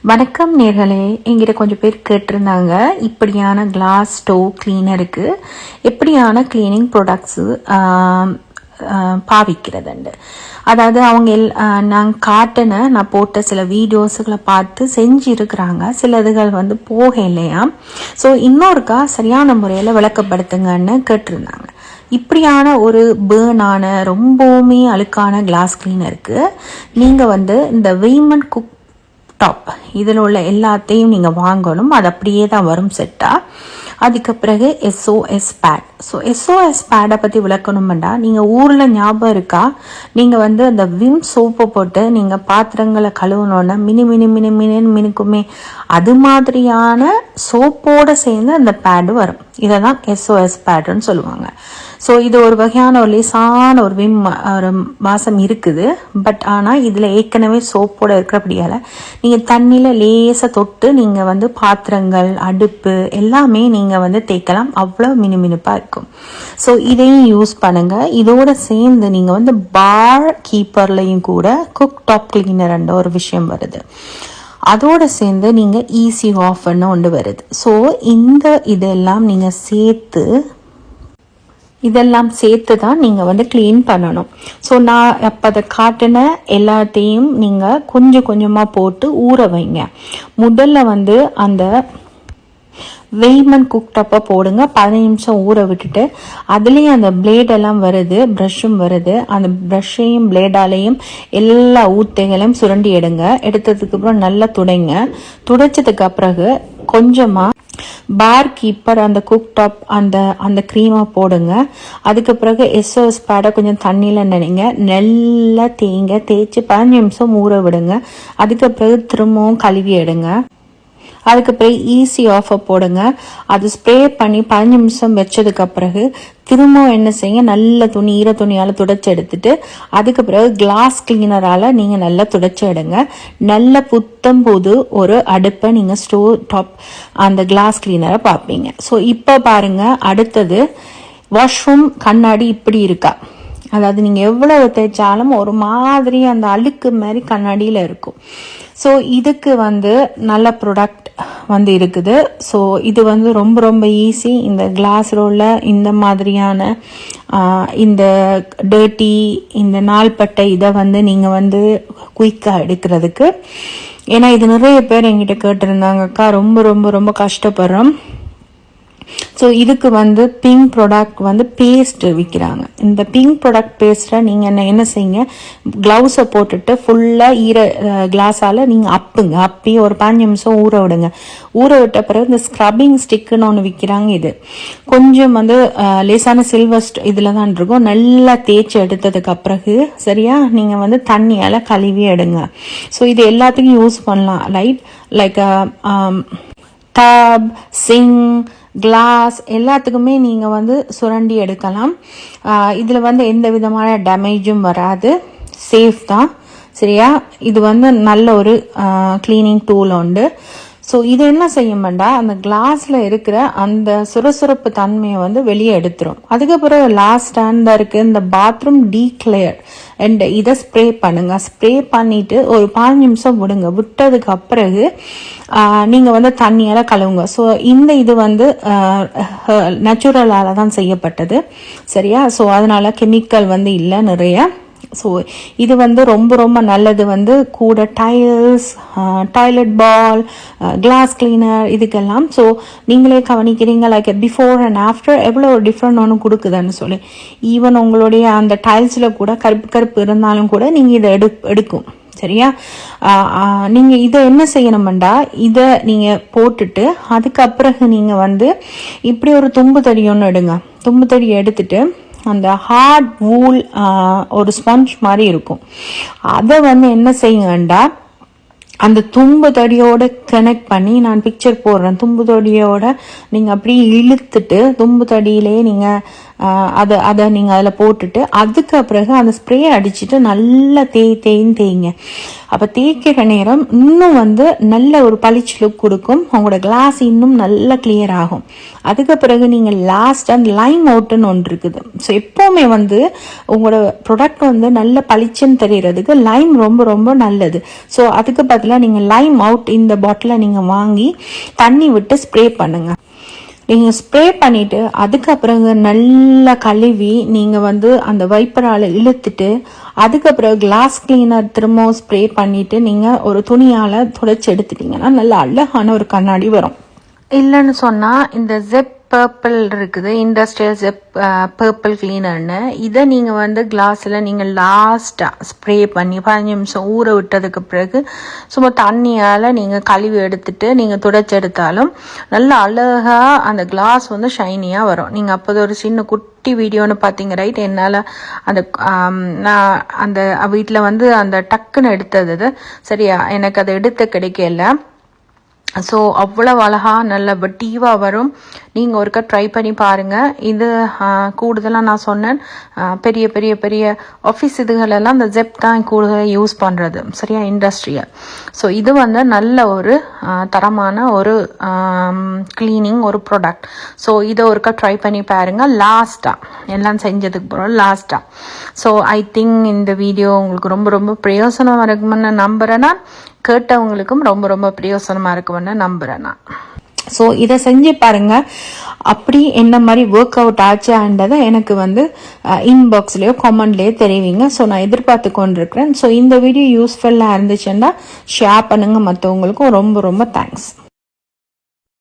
வணக்கம் நேர்களே, எங்கிட்ட கொஞ்சம் பேர் கேட்டிருந்தாங்க இப்படியான கிளாஸ் ஸ்டோவ் கிளீனருக்கு எப்படியான கிளீனிங் ப்ராடக்ட்ஸு பாவிக்கிறதுண்டு. அதாவது அவங்க நாங்கள் காட்டின நான் போட்ட சில வீடியோஸுகளை பார்த்து செஞ்சுருக்கிறாங்க. சிலதுகள் போக இல்லையா. ஸோ இன்னொருக்கா சரியான முறையில் விளக்கப்படுத்துங்கன்னு கேட்டிருந்தாங்க. இப்படியான ஒரு பேர்னான ரொம்பவுமே அழுக்கான கிளாஸ் கிளீனருக்கு நீங்கள் இந்த வெய்மன் குக் டாப் இதில் உள்ள எல்லாத்தையும் நீங்கள் வாங்கணும். அது அப்படியே தான் வரும் செட்டாக. அதுக்கு பிறகு எஸ்ஓஎஸ் பேட். ஸோ எஸ்ஓஎஸ் பேடை பற்றி விளக்கணுமெண்டா, நீங்கள் ஊரில் ஞாபகம் இருக்கா, நீங்கள் அந்த விம் சோப்பை போட்டு நீங்கள் பாத்திரங்களை கழுவணுன்னா மினுக்குமே அது மாதிரியான சோப்போடு சேர்ந்து அந்த பேடு வரும். இதை தான் எஸ்ஓஎஸ் பேடுன்னு சொல்லுவாங்க. ஸோ இது ஒரு வகையான ஒரு லேசான ஒரு விம் ஒரு வாசம் இருக்குது. பட் ஆனால் இதில் ஏற்கனவே சோப்போடு இருக்கிறபடியால் நீங்கள் தண்ணியில் லேசாக தொட்டு நீங்கள் பாத்திரங்கள் அடுப்பு எல்லாமே நீங்கள் தேய்க்கலாம். அவ்வளோ மினுப்பாக இருக்கும். ஸோ இதையும் யூஸ் பண்ணுங்கள். இதோட சேர்ந்து நீங்கள் பார் கீப்பர்லையும் கூட குக் டாப் கிளீனர்ன்ற ஒரு விஷயம் வருது. அதோடு சேர்ந்து நீங்கள் ஈஸி ஆஃப்னு ஒன்று வருது. ஸோ இதெல்லாம் நீங்கள் இதெல்லாம் சேர்த்து தான் நீங்கள் க்ளீன் பண்ணணும். ஸோ நான் அப்போ அதை காட்டின எல்லாத்தையும் நீங்கள் கொஞ்சம் கொஞ்சமாக போட்டு ஊற வைங்க. முதல்ல அந்த வெய்மன் குக்டப்பை போடுங்க. 15 நிமிஷம் ஊற விட்டுட்டு அதுலேயும் அந்த பிளேடெல்லாம் வருது, ப்ரஷ்ஷும் வருது. அந்த ப்ரஷ்ஷையும் பிளேடாலையும் எல்லா ஊத்தைகளையும் சுரண்டி எடுங்க. எடுத்ததுக்கு அப்புறம் நல்லா துடைங்க. துடைச்சதுக்கு பிறகு கொஞ்சமாக பார் கீப்பர் அந்த குக் டாப் அந்த க்ரீமை போடுங்க. அதுக்கு பிறகு எஸ்ஓஎஸ் பேடை கொஞ்சம் தண்ணியில் நினைங்க. நல்லா தேய்ச்சி 15 நிமிஷம் ஊற விடுங்க. அதுக்கு பிறகு திரும்பவும் கழுவி எடுங்க. அதுக்கு பிறகு ஈஸி ஆஃபை போடுங்க. அது ஸ்ப்ரே பண்ணி 15 நிமிஷம் வச்சதுக்கு பிறகு திரும்பவும் என்ன செய்யுங்க, நல்ல ஈர துணியால் துடைச்சி எடுத்துட்டு அதுக்கு பிறகு கிளாஸ் கிளீனரால் நீங்கள் நல்லா துடைச்சி எடுங்க. நல்ல புத்தம் போது ஒரு அடுப்பை நீங்கள் ஸ்டோவ் டாப் அந்த கிளாஸ் கிளீனரை பார்ப்பீங்க. ஸோ இப்போ பாருங்க, அடுத்தது வாஷ்ரூம் கண்ணாடி இப்படி இருக்கா. அதாவது நீங்கள் எவ்வளவு தேய்ச்சாலும் ஒரு மாதிரி அந்த அழுக்கு மாதிரி கண்ணாடியில் இருக்கும். ஸோ இதுக்கு நல்ல ப்ராடக்ட் இருக்குது. ஸோ இது ரொம்ப ரொம்ப ஈஸி. இந்த கிளாஸ் ரோலில் இந்த மாதிரியான இந்த டர்ட்டி இந்த நாள்பட்டை இதை நீங்கள் குயிக்காக எடுக்கிறதுக்கு. ஏன்னா இது நிறைய பேர் என்கிட்ட கேட்டிருந்தாங்கக்கா, ரொம்ப ரொம்ப ரொம்ப கஷ்டப்படுறோம். ஸோ இதுக்கு பிங்க் ப்ராடக்ட் பேஸ்ட் விற்கிறாங்க. இந்த பிங்க் ப்ராடக்ட் பேஸ்ட்டை நீங்கள் என்ன செய்யுங்க, க்ளவுஸை போட்டுட்டு ஃபுல்லாக கிளாஸால் நீங்கள் அப்பி ஒரு 15 நிமிஷம் ஊற விடுங்க. ஊற விட்ட பிறகு இந்த ஸ்க்ரப்பிங் ஸ்டிக்குன்னு ஒன்று விற்கிறாங்க. இது கொஞ்சம் லேசான சில்வர் இதில் தான் இருக்கும். நல்லா தேய்ச்சி எடுத்ததுக்கு பிறகு சரியா நீங்கள் தண்ணியால் கழுவி எடுங்க. ஸோ இது எல்லாத்துக்கும் யூஸ் பண்ணலாம். லைக் டப், சிங்க், கிளாஸ் எல்லாத்துக்குமே நீங்கள் சுரண்டி எடுக்கலாம். இதில் எந்த விதமான டேமேஜும் வராது, சேஃப் தான் சரியா. இது நல்ல ஒரு கிளீனிங் டூல் உண்டு. ஸோ இது என்ன செய்யும்டா, அந்த கிளாஸில் இருக்கிற அந்த சுரசுரப்பு தன்மையை வெளியே எடுத்துரும். அதுக்கப்புறம் லாஸ்ட் ஸ்டாண்டாக இருக்குது இந்த பாத்ரூம் டீக்ளியர் அண்ட் இதை ஸ்ப்ரே பண்ணுங்க. ஸ்ப்ரே பண்ணிட்டு ஒரு 15 நிமிஷம் விடுங்க. விட்டதுக்கு பிறகு நீங்கள் தண்ணியால் கழுவுங்க. ஸோ இது நேச்சுரலால தான் செய்யப்பட்டது சரியா. ஸோ அதனால கெமிக்கல் இல்லை நிறைய. ஸோ இது ரொம்ப ரொம்ப நல்லது. கூட டைல்ஸ், டாய்லெட் பால், கிளாஸ் கிளீனர் இதுக்கெல்லாம். ஸோ நீங்களே கவனிக்கிறீங்க லைக் பிஃபோர் அண்ட் ஆஃப்டர் எவ்வளோ ஒரு டிஃப்ரெண்ட் ஒன்று கொடுக்குதுன்னு சொல்லி. ஈவன் உங்களுடைய அந்த டைல்ஸில் கூட கருப்பு இருந்தாலும் கூட நீங்கள் இதை எடுக்கும் சரியா. நீங்கள் இதை என்ன செய்யணும்டா, இதை நீங்கள் போட்டுட்டு அதுக்கப்புறம் நீங்கள் இப்படி ஒரு தும்பு தடி ஒன்று எடுங்க. தும்பு தடி எடுத்துட்டு அந்த ஹார்ட் வூல் ஒரு ஸ்பஞ்ச் மாதிரி இருக்கும். அதை என்ன செய்யுங்கண்டா, அந்த தும்பு தடியோட கனெக்ட் பண்ணி நான் பிக்சர் போடுறேன். தும்பு தடியோட நீங்கள் அப்படியே இழுத்துட்டு தும்பு தடியிலே நீங்கள் அதை நீங்கள் அதில் போட்டுட்டு அதுக்கு பிறகு அந்த ஸ்ப்ரே அடிச்சுட்டு நல்லா தேய்ங்க. அப்போ தேய்க்கிற நேரம் இன்னும் வந்து நல்ல ஒரு பளிச்சு லுக் கொடுக்கும், உங்களோட கிளாஸ் இன்னும் நல்லா கிளியர் ஆகும். அதுக்கு பிறகு நீங்கள் லாஸ்ட் அந்த லைம் அவுட்னு ஒன்று இருக்குது. ஸோ எப்போவுமே வந்து உங்களோட ப்ராடக்ட் வந்து நல்ல பளிச்சுன்னு தெரியறதுக்கு லைம் ரொம்ப ரொம்ப நல்லது. ஸோ அதுக்கு பதிலாக நீங்கள் லைம் அவுட் இந்த பாட்டிலை நீங்கள் வாங்கி தண்ணி விட்டு ஸ்ப்ரே பண்ணுங்க. நீங்கள் ஸ்ப்ரே பண்ணிவிட்டு அதுக்கப்புறம் நல்லா கழுவி நீங்கள் வந்து அந்த வைப்பரால் இழுத்துட்டு அதுக்கப்புறம் கிளாஸ் கிளீனர் திரும்பவும் ஸ்ப்ரே பண்ணிவிட்டு நீங்கள் ஒரு துணியால் துடைச்சி எடுத்துட்டிங்கன்னா நல்ல அழகான ஒரு கண்ணாடி வரும். இல்லைன்னு சொன்னால் இந்த ஜெப் பர்பிள் இருக்குது, இண்டஸ்ட்ரியல் ஜெப் பர்பிள் கிளீனர்னு, இதை நீங்கள் வந்து கிளாஸில் நீங்கள் லாஸ்ட்டாக ஸ்ப்ரே பண்ணி 15 நிமிஷம் ஊற விட்டதுக்கு பிறகு சும்மா தண்ணியால் நீங்கள் கழுவி எடுத்துட்டு நீங்கள் துடைச்சி எடுத்தாலும் நல்ல அழகாக அந்த கிளாஸ் வந்து ஷைனியாக வரும். நீங்கள் அப்போது ஒரு சின்ன குட்டி வீடியோன்னு பார்த்தீங்க ரைட், என்னால் அந்த நான் அந்த வீட்டில் வந்து அந்த டக்குன்னு எடுத்தது சரியா, எனக்கு அதை எடுத்து கிடைக்கல. ஸோ அவ்வளவு அழகாக நல்ல வட்டிவாக வரும். நீங்கள் ஒருக்கா ட்ரை பண்ணி பாருங்கள். இது கூடுதலாக நான் சொன்னேன், பெரிய பெரிய பெரிய ஆஃபீஸ் இதுகளெல்லாம் இந்த ஜெப் தான் கூடுதலாக யூஸ் பண்ணுறது சரியா, இண்டஸ்ட்ரியல். ஸோ இது வந்து நல்ல ஒரு தரமான ஒரு கிளீனிங் ஒரு ப்ராடக்ட். ஸோ இதை ஒருக்கா ட்ரை பண்ணி பாருங்கள் லாஸ்ட்டாக எல்லாம் செஞ்சதுக்கு போகிறோம் லாஸ்ட்டாக. ஸோ ஐ திங்க் இந்த வீடியோ உங்களுக்கு ரொம்ப ரொம்ப பிரயோசனமாக இருக்குமென்னு நம்புகிறேன்னா, கேட்டவங்களுக்கும் ரொம்ப ரொம்ப பிரயோசனமாக இருக்குமென்னு நம்புகிறேன் நான். ஸோ இதை செஞ்சு பாருங்க, அப்படி என்ன மாதிரி ஒர்க் அவுட் ஆச்சான்றதை எனக்கு வந்து இன்பாக்ஸ்லேயோ கமெண்ட்லேயோ தெரிவிங்க. ஸோ நான் எதிர்பார்த்து கொண்டிருக்கிறேன். ஸோ இந்த வீடியோ யூஸ்ஃபுல்லாக இருந்துச்சுன்னா ஷேர் பண்ணுங்கள் மற்றவங்களுக்கும். ரொம்ப ரொம்ப தேங்க்ஸ்.